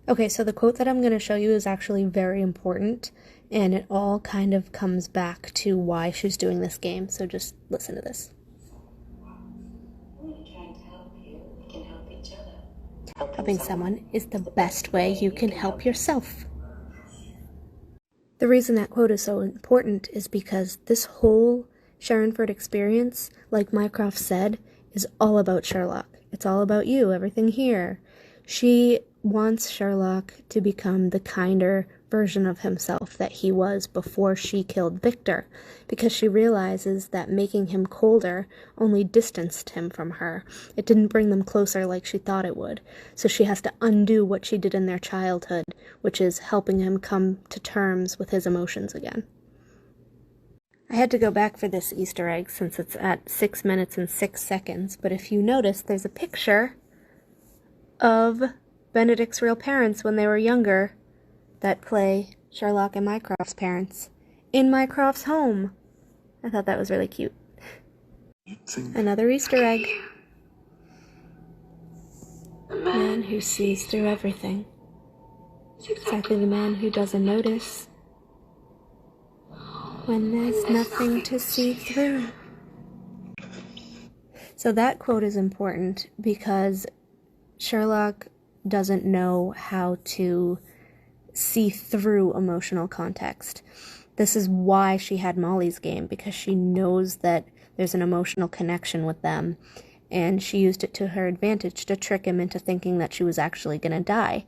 Okay, so the quote that I'm going to show you is actually very important, and it all kind of comes back to why she's doing this game, so just listen to this. We're trying to help you. We can help each other. Helping someone is the best way you can help yourself. The reason that quote is so important is because this whole Sharonford experience, like Mycroft said, is all about Sherlock. It's all about you, everything here. She wants Sherlock to become the kinder version of himself that he was before she killed Victor, because she realizes that making him colder only distanced him from her. It didn't bring them closer like she thought it would. So she has to undo what she did in their childhood, which is helping him come to terms with his emotions again. I had to go back for this Easter egg since it's at 6 minutes and 6 seconds, but if you notice, there's a picture of Benedict's real parents when they were younger that play Sherlock and Mycroft's parents in Mycroft's home. I thought that was really cute. Another Easter egg. The man who sees through everything. Exactly the man who doesn't notice when there's nothing to see through. So that quote is important because Sherlock doesn't know how to see through emotional context. This is why she had Molly's game, because she knows that there's an emotional connection with them, and she used it to her advantage to trick him into thinking that she was actually going to die,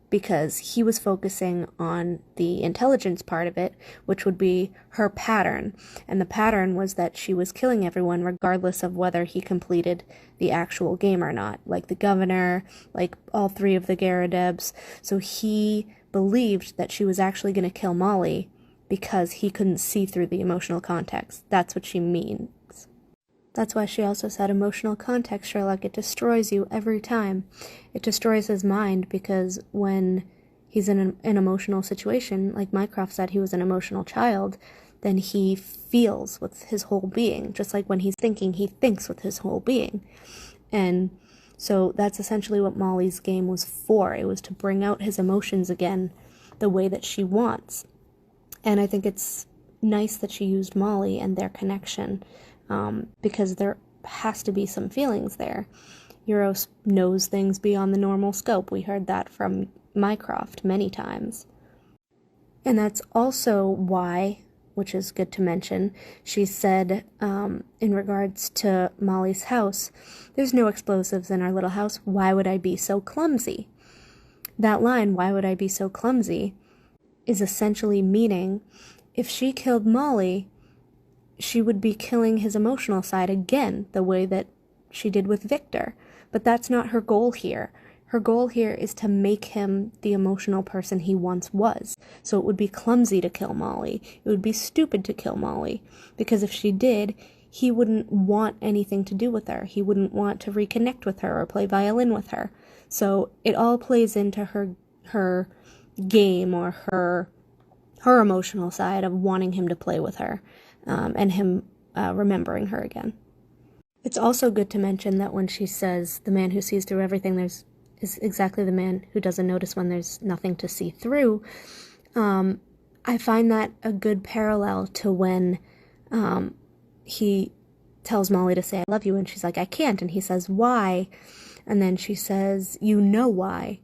because he was focusing on the intelligence part of it, which would be her pattern. And the pattern was that she was killing everyone regardless of whether he completed the actual game or not, like the governor, like all 3 of the Garridebs. So he believed that she was actually going to kill Molly because he couldn't see through the emotional context. That's what she means. That's why she also said emotional context, Sherlock. It destroys you every time. It destroys his mind, because when he's in an emotional situation, like Mycroft said, he was an emotional child, then he feels with his whole being. Just like when he's thinking, he thinks with his whole being. And so that's essentially what Molly's game was for. It was to bring out his emotions again the way that she wants. And I think it's nice that she used Molly and their connection, because there has to be some feelings there. Euros knows things beyond the normal scope. We heard that from Mycroft many times. And that's also why, which is good to mention, she said, in regards to Molly's house, there's no explosives in our little house. Why would I be so clumsy? That line, why would I be so clumsy, is essentially meaning if she killed Molly, she would be killing his emotional side again, the way that she did with Victor. But that's not her goal here. Her goal here is to make him the emotional person he once was. So it would be clumsy to kill Molly. It would be stupid to kill Molly. Because if she did, he wouldn't want anything to do with her. He wouldn't want to reconnect with her or play violin with her. So it all plays into her game, or her emotional side of wanting him to play with her. And him remembering her again. It's also good to mention that when she says the man who sees through everything is exactly the man who doesn't notice when there's nothing to see through, I find that a good parallel to when he tells Molly to say I love you, and she's like, I can't, and he says, why? And then she says, you know why?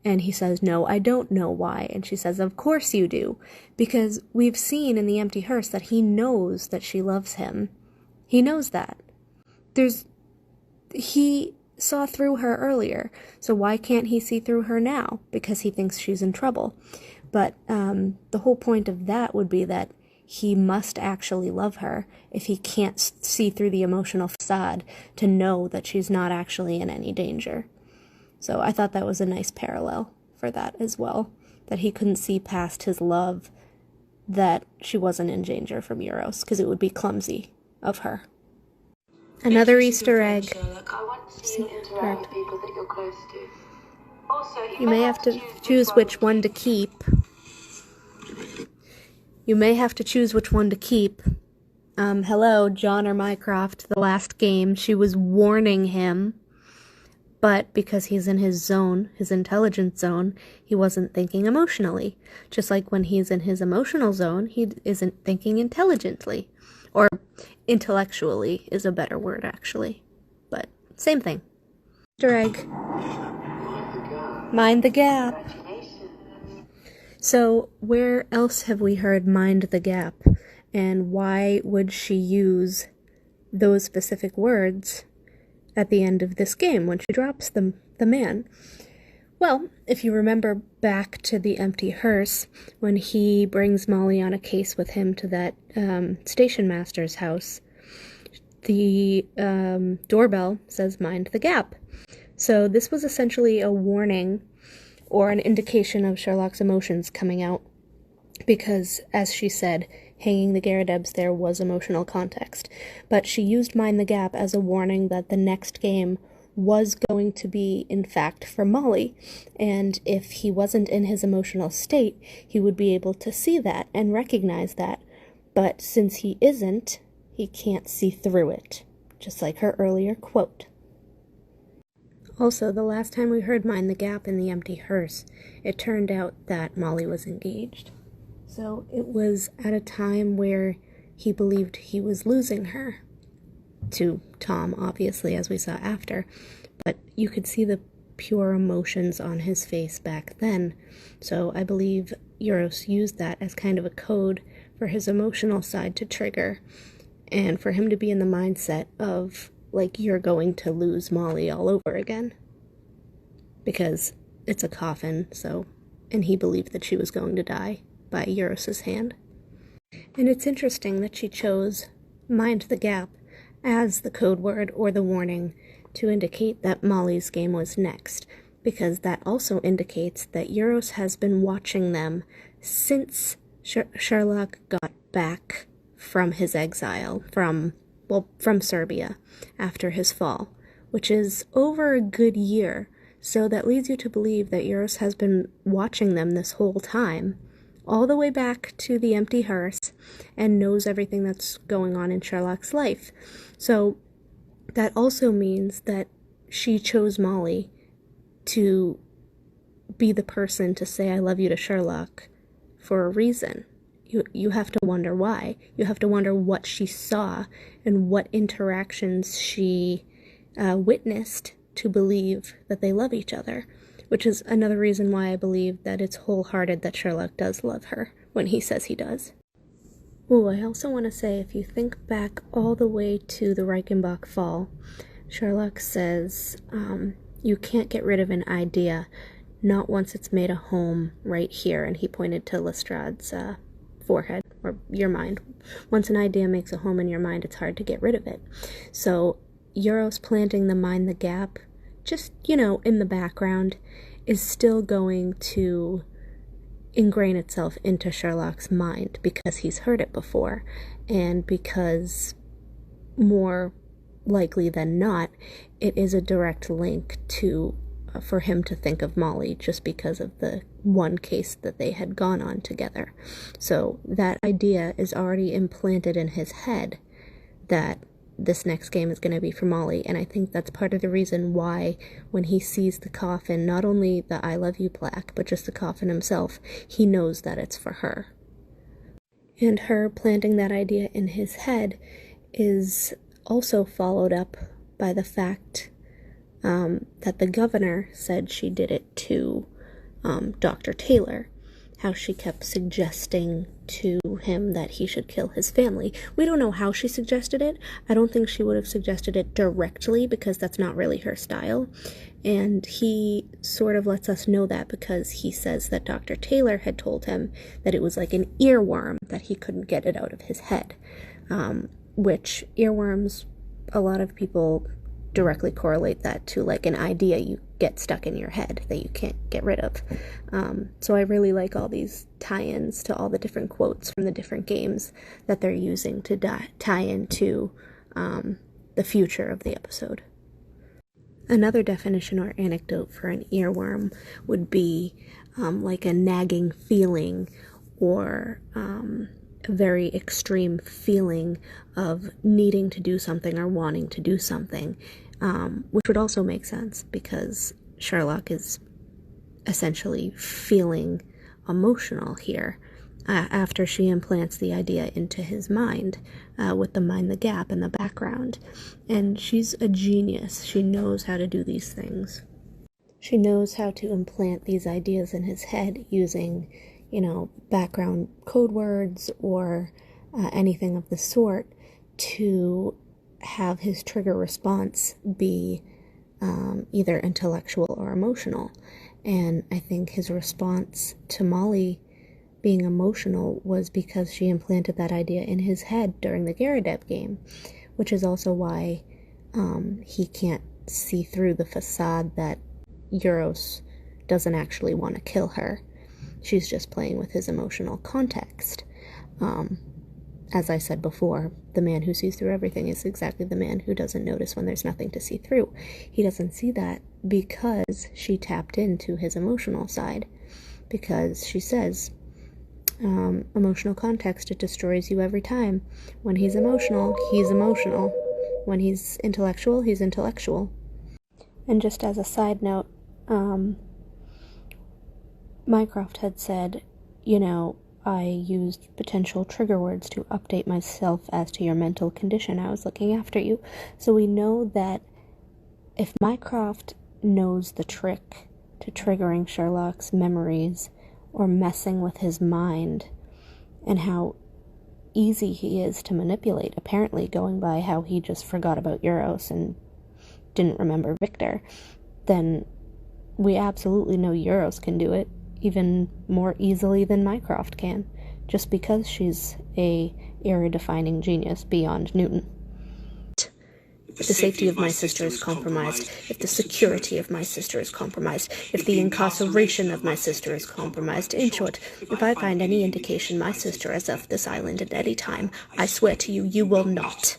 And he says, no, I don't know why. And she says, of course you do. Because we've seen in The Empty Hearse that he knows that she loves him. He knows that. He saw through her earlier. So why can't he see through her now? Because he thinks she's in trouble. But the whole point of that would be that he must actually love her if he can't see through the emotional facade to know that she's not actually in any danger. So I thought that was a nice parallel for that as well, that he couldn't see past his love that she wasn't in danger from Euros, because it would be clumsy of her. Another Easter egg. Sherlock, I want to interact with people that you're close to. Also, You may have to choose which one to keep. You may have to choose which one to keep. Hello, John or Mycroft, the last game, she was warning him But because he's in his zone, his intelligence zone, he wasn't thinking emotionally. Just like when he's in his emotional zone, he isn't thinking intelligently. Or intellectually is a better word, actually. But same thing. Easter egg. Mind the gap. So where else have we heard mind the gap? And why would she use those specific words at the end of this game when she drops the man? Well, if you remember back to the empty hearse, when he brings Molly on a case with him to that station master's house, the doorbell says mind the gap. So this was essentially a warning or an indication of Sherlock's emotions coming out, because, as she said, hanging the Garridebs there was emotional context. But she used mind the gap as a warning that the next game was going to be, in fact, for Molly, and if he wasn't in his emotional state, he would be able to see that and recognize that. But since he isn't, he can't see through it, just like her earlier quote. Also, the last time we heard mind the gap in the empty hearse, it turned out that Molly was engaged. So it was at a time where he believed he was losing her. To Tom, obviously, as we saw after. But you could see the pure emotions on his face back then. So I believe Euros used that as kind of a code for his emotional side to trigger, and for him to be in the mindset of, like, you're going to lose Molly all over again. Because it's a coffin, so, and he believed that she was going to die by Euros' hand. And it's interesting that she chose mind the gap as the code word or the warning to indicate that Molly's game was next, because that also indicates that Euros has been watching them since Sherlock got back from his exile, from Serbia, after his fall, which is over a good year. So that leads you to believe that Euros has been watching them this whole time, all the way back to the empty hearse, and knows everything that's going on in Sherlock's life. So that also means that she chose Molly to be the person to say I love you to Sherlock for a reason. You have to wonder why. You have to wonder what she saw and what interactions she witnessed to believe that they love each other, which is another reason why I believe that it's wholehearted that Sherlock does love her when he says he does. Ooh, I also want to say, if you think back all the way to the Reichenbach fall, Sherlock says, you can't get rid of an idea, not once it's made a home right here, and he pointed to Lestrade's forehead, or your mind. Once an idea makes a home in your mind, it's hard to get rid of it. So Euros planting the mind the gap, just, in the background, is still going to ingrain itself into Sherlock's mind because he's heard it before, and because more likely than not, it is a direct link to for him to think of Molly, just because of the one case that they had gone on together. So that idea is already implanted in his head that this next game is going to be for Molly, and I think that's part of the reason why when he sees the coffin, not only the I love you plaque, but just the coffin himself, he knows that it's for her. And her planting that idea in his head is also followed up by the fact that the governor said she did it to Dr. Taylor, how she kept suggesting to him that he should kill his family. We don't know how she suggested it. I don't think she would have suggested it directly, because that's not really her style. And he sort of lets us know that because he says that Dr. Taylor had told him that it was like an earworm, that he couldn't get it out of his head. Which earworms, a lot of people directly correlate that to like an idea you get stuck in your head that you can't get rid of. So I really like all these tie-ins to all the different quotes from the different games that they're using to tie into the future of the episode. Another definition or anecdote for an earworm would be like a nagging feeling, or a very extreme feeling of needing to do something or wanting to do something. which would also make sense because Sherlock is essentially feeling emotional here after she implants the idea into his mind with the mind the gap in the background. And she's a genius. She knows how to do these things. She knows how to implant these ideas in his head using, background code words or anything of the sort to have his trigger response be either intellectual or emotional. And I think his response to Molly being emotional was because she implanted that idea in his head during the Garrideb game, which is also why he can't see through the facade that Euros doesn't actually want to kill her. She's just playing with his emotional context. As I said before, the man who sees through everything is exactly the man who doesn't notice when there's nothing to see through. He doesn't see that because she tapped into his emotional side. Because she says, emotional context, it destroys you every time. When he's emotional, he's emotional. When he's intellectual, he's intellectual. And just as a side note, Mycroft had said, I used potential trigger words to update myself as to your mental condition. I was looking after you. So we know that if Mycroft knows the trick to triggering Sherlock's memories or messing with his mind and how easy he is to manipulate, apparently going by how he just forgot about Euros and didn't remember Victor, then we absolutely know Euros can do it even more easily than Mycroft can, just because she's a era-defining genius beyond Newton. If the safety of my sister is compromised, if the security of my sister is compromised, if the incarceration of my sister is compromised, in short, if I find any indication my sister has left this island at any time, I swear to you, you will not.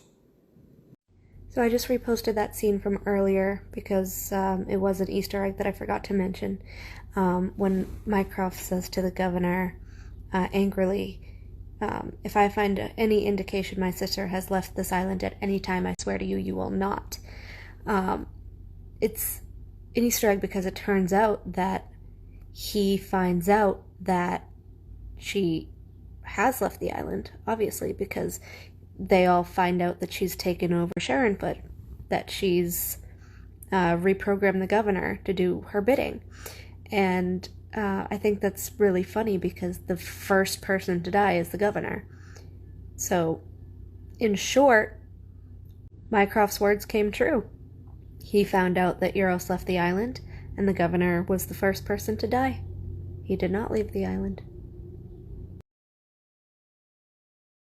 So I just reposted that scene from earlier because it was an Easter egg that I forgot to mention. When Mycroft says to the governor angrily, if I find any indication my sister has left this island at any time, I swear to you, you will not. It's an Easter egg because it turns out that he finds out that she has left the island, obviously, because they all find out that she's taken over Sharon, but that she's reprogrammed the governor to do her bidding. And I think that's really funny because the first person to die is the governor. So, in short, Mycroft's words came true. He found out that Euros left the island, and the governor was the first person to die. He did not leave the island.